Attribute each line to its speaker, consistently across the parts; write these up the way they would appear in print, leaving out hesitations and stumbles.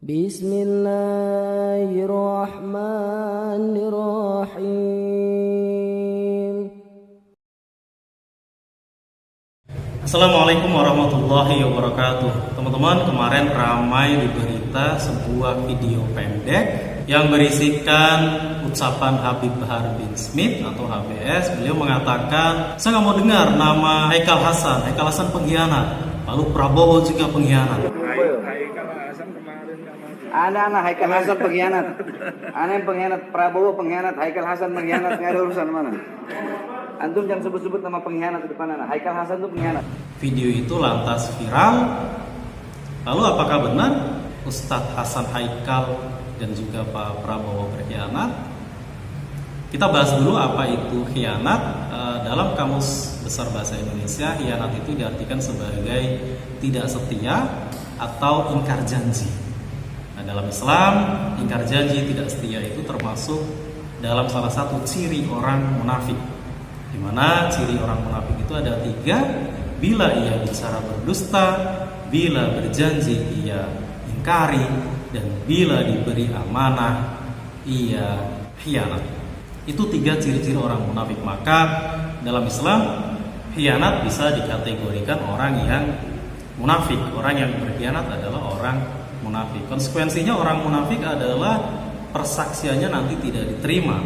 Speaker 1: Bismillahirrahmanirrahim.
Speaker 2: Assalamualaikum warahmatullahi wabarakatuh. Teman-teman, kemarin ramai di berita sebuah video pendek yang berisikan ucapan Habib Bahar bin Smith atau HBS. Beliau mengatakan, saya nggak mau dengar nama Haikal Hasan pengkhianat, lalu Prabowo juga pengkhianat.
Speaker 3: Anak Haikal Hasan pengkhianat. Aneh pengkhianat, Prabowo pengkhianat, Haikal Hasan pengkhianat, nggak ada urusan mana. Antum jangan sebut-sebut nama pengkhianat di depan anak. Haikal Hasan itu pengkhianat.
Speaker 2: Video itu lantas viral. Lalu apakah benar Ustadz Hasan Haikal dan juga Pak Prabowo berkhianat? Kita bahas dulu apa itu khianat. Dalam Kamus Besar Bahasa Indonesia, khianat itu diartikan sebagai tidak setia atau ingkar janji. Nah, dalam Islam, ingkar janji, tidak setia itu termasuk dalam salah satu ciri orang munafik. Di mana ciri orang munafik itu ada 3. Bila ia bicara berdusta, bila berjanji ia ingkari, dan bila diberi amanah ia khianat. Itu 3 ciri-ciri orang munafik. Maka dalam Islam, khianat bisa dikategorikan orang yang munafik. Orang yang berkhianat adalah orang munafik. Konsekuensinya orang munafik adalah persaksiannya nanti tidak diterima,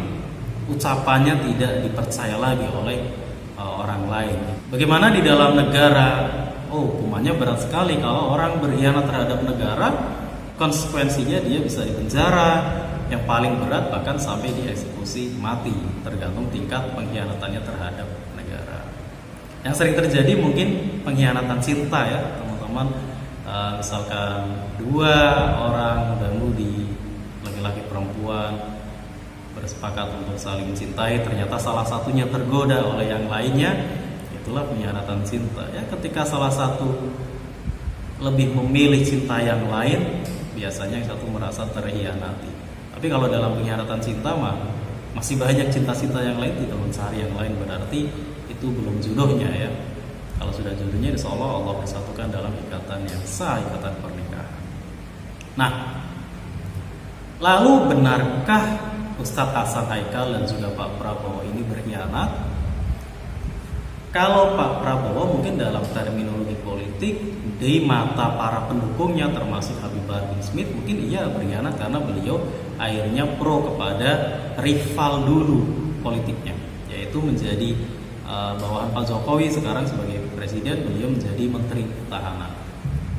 Speaker 2: ucapannya tidak dipercaya lagi oleh orang lain. Bagaimana di dalam negara? Hukumannya berat sekali. Kalau orang berkhianat terhadap negara, konsekuensinya dia bisa dipenjara, yang paling berat bahkan sampai dieksekusi mati, tergantung tingkat pengkhianatannya terhadap negara. Yang sering terjadi mungkin pengkhianatan cinta ya teman-teman. Misalkan 2 orang muda-mudi, laki-laki perempuan, bersepakat untuk saling mencintai, ternyata salah satunya tergoda oleh yang lainnya, itulah pengkhianatan cinta ya. Ketika salah satu lebih memilih cinta yang lain, biasanya yang satu merasa terhianati. Tapi kalau dalam pengkhianatan cinta mah masih banyak cinta-cinta yang lain tidak mencari yang lain, berarti itu belum jodohnya ya. Kalau sudah jodohnya, insya Allah bersatukan dalam ikatan yang sah, ikatan pernikahan. Nah, lalu benarkah Ustadz Hasan Haikal dan juga Pak Prabowo ini berkhianat? Kalau Pak Prabowo mungkin dalam terminologi politik di mata para pendukungnya termasuk Habib Bahar bin Smith, mungkin ia berkhianat karena beliau akhirnya pro kepada rival dulu politiknya, yaitu menjadi bawahan Pak Jokowi sekarang sebagai presiden, beliau menjadi menteri pertahanan.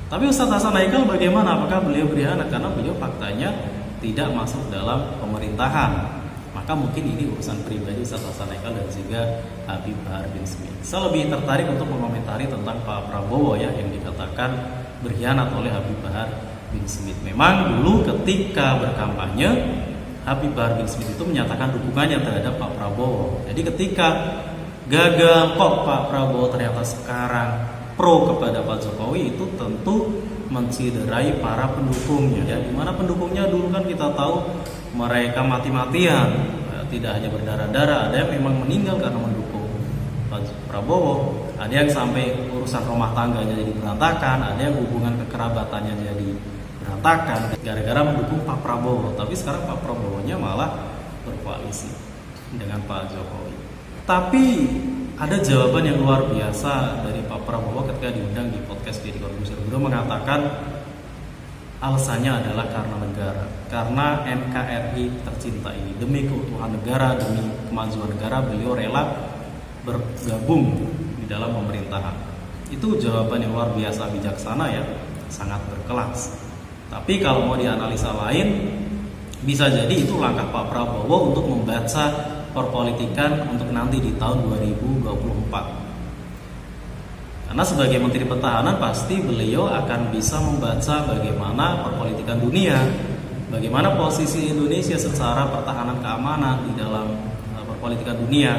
Speaker 2: Tapi Ustadz Hasan Haikal bagaimana? Apakah beliau berkhianat? Karena beliau faktanya tidak masuk dalam pemerintahan. Maka mungkin ini urusan pribadi Ustadz Hasan Haikal dan juga Habib Bahar bin Smith. Saya lebih tertarik untuk mengomentari tentang Pak Prabowo ya, yang dikatakan berkhianat oleh Habib Bahar bin Smith. Memang dulu ketika berkampanye, Habib Bahar bin Smith itu menyatakan dukungannya terhadap Pak Prabowo. Jadi ketika gagal kok Pak Prabowo ternyata sekarang pro kepada Pak Jokowi, itu tentu menciderai para pendukungnya ya. Dimana pendukungnya dulu kan kita tahu mereka mati-matian, tidak hanya berdarah-darah, ada yang memang meninggal karena mendukung Pak Prabowo, ada yang sampai urusan rumah tangganya jadi berantakan, ada yang hubungan kekerabatannya jadi berantakan gara-gara mendukung Pak Prabowo. Tapi sekarang Pak Prabowo-nya malah berkoalisi dengan Pak Jokowi. Tapi ada jawaban yang luar biasa dari Pak Prabowo ketika diundang di podcast Deddy Corbuzier. Beliau mengatakan alasannya adalah karena negara, karena NKRI tercinta ini, demi keutuhan negara, demi kemajuan negara, beliau rela bergabung di dalam pemerintahan. Itu jawaban yang luar biasa bijaksana ya, sangat berkelas. Tapi kalau mau dianalisa lain, bisa jadi itu langkah Pak Prabowo untuk membaca perpolitikan untuk nanti di tahun 2024. Karena sebagai Menteri Pertahanan pasti beliau akan bisa membaca bagaimana perpolitikan dunia, bagaimana posisi Indonesia secara pertahanan keamanan di dalam perpolitikan dunia.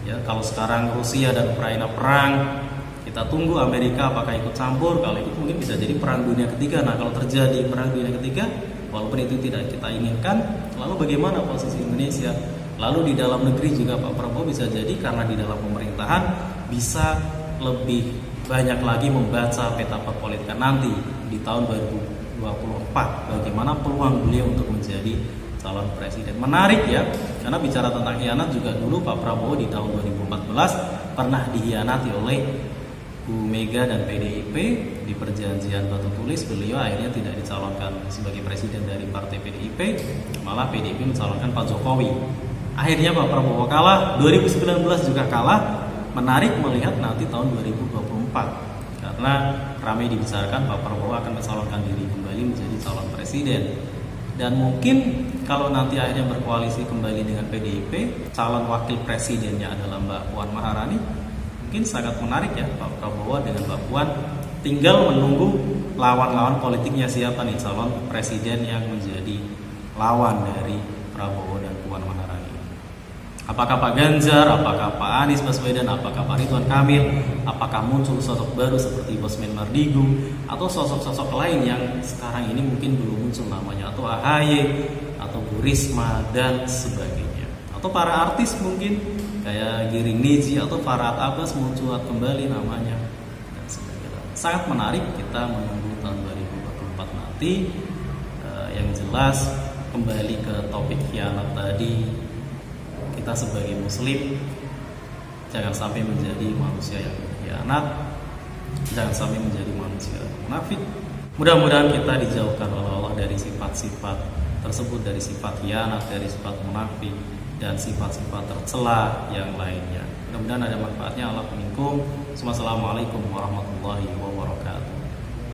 Speaker 2: Ya, kalau sekarang Rusia dan Ukraina perang, kita tunggu Amerika apakah ikut campur. Kalau itu mungkin bisa jadi perang dunia ketiga. Nah, kalau terjadi perang dunia ketiga, walaupun itu tidak kita inginkan, lalu bagaimana posisi Indonesia? Lalu di dalam negeri juga Pak Prabowo bisa jadi karena di dalam pemerintahan bisa lebih banyak lagi membaca peta perpolitikan nanti di tahun 2024. Bagaimana peluang beliau untuk menjadi calon presiden. Menarik ya, karena bicara tentang khianat juga dulu Pak Prabowo di tahun 2014 pernah dikhianati oleh Bu Mega dan PDIP. Di perjanjian batu tulis beliau akhirnya tidak dicalonkan sebagai presiden dari partai PDIP, malah PDIP mencalonkan Pak Jokowi. Akhirnya Pak Prabowo kalah, 2019 juga kalah. Menarik melihat nanti tahun 2024 karena ramai dibicarakan Pak Prabowo akan mencalonkan diri kembali menjadi calon presiden. Dan mungkin kalau nanti akhirnya berkoalisi kembali dengan PDIP, calon wakil presidennya adalah Mbak Puan Maharani, mungkin sangat menarik ya Pak Prabowo dengan Mbak Puan. Tinggal menunggu lawan-lawan politiknya siapa nih calon presiden yang menjadi lawan dari Prabowo dan Puan Maharani. Apakah Pak Ganjar, apakah Pak Anies Baswedan, apakah Pak Ridwan Kamil, apakah muncul sosok baru seperti Bosman Mardigu, atau sosok-sosok lain yang sekarang ini mungkin belum muncul namanya, atau AHY, atau Bu Risma, dan sebagainya. Atau para artis mungkin, kayak Giring Niji, atau Farhad Abbas muncul kembali namanya, dan sebagainya. Sangat menarik kita menunggu tahun 2024 nanti. Yang jelas, kembali ke topik khianat tadi, kita sebagai muslim jangan sampai menjadi manusia yang berkhianat, jangan sampai menjadi manusia yang munafik. Mudah-mudahan kita dijauhkan oleh Allah dari sifat-sifat tersebut, dari sifat khianat, dari sifat munafik, dan sifat-sifat tercela yang lainnya. Mudah-mudahan ada manfaatnya. Allah minkum. Wassalamualaikum warahmatullahi wabarakatuh.